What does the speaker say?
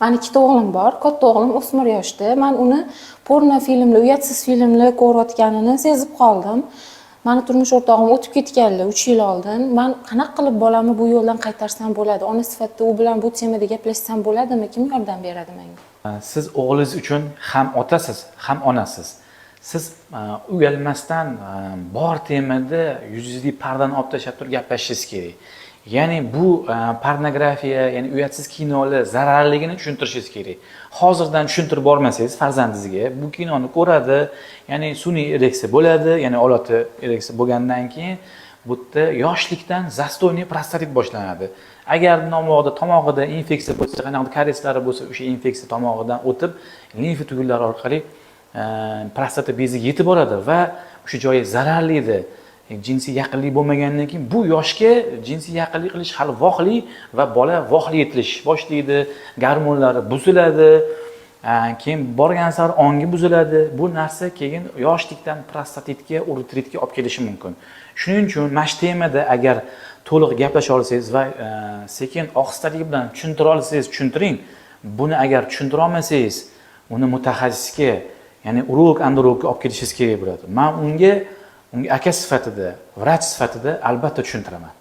Mani ikkita o'g'lim bor. Katta o'g'lim o'smir yoshda. Men uni porno filmli, uyatsiz filmli ko'rayotganini sezib qoldim. Mani turmush o'rtog'im o'tib ketganlar 3 yil oldin. Men qanaqa qilib bolamni bu yo'ldan qaytarsam bo'ladi? Ona sifatida u bilan bu temada gaplashsam bo'ladimi? Kim yordam beradi menga? Siz o'g'lingiz uchun ham otasiz, ham onasiz. Siz uyalmasdan bor temada yuzingizga pardani olib tashlab turib gaplashishingiz kerak. Ya'ni bu pornografiya, ya'ni uyatsiz kinolar zararligini tushuntirishingiz kerak. Hozirdan tushuntirib bormasangiz farzandingizga bu kinoni ko'radi, ya'ni sun'iy ereksiya bo'ladi, ya'ni olati ereksiya bo'lgandan keyin bu yerda yoshlikdan zastoyniy prostatit boshlanadi. Agar tomog'ida infeksiya bo'lsa, qanaqadir karieslari bo'lsa, o'sha infeksiya tomog'idan o'tib, limfa tugulari orqali prostata beziga yetib boradi va o'sha joyi zararlaydi. Jinsiy yaqinlik bo'lmagandan keyin bu yoshga jinsiy yaqinlik qilish hali vohli va bola vohli yetilish boshlaydi, gormonlari buziladi, keyin borgan sari ongi buziladi. Bu narsa keyin yoshlikdan prostatitga, uretritga olib kelishi mumkin. Shuning uchun mana shu temada agar to'liq gaplasha olsangiz va sekin ohistalik bilan tushuntira olsangiz tushuntiring. Buni agar tushuntira olmasangiz, uni mutaxassisga, ya'ni urolog, andrologga olib kelishingiz kerak bo'ladi. Men unga aka sifatida, vrach sifatida albatta tushuntiraman.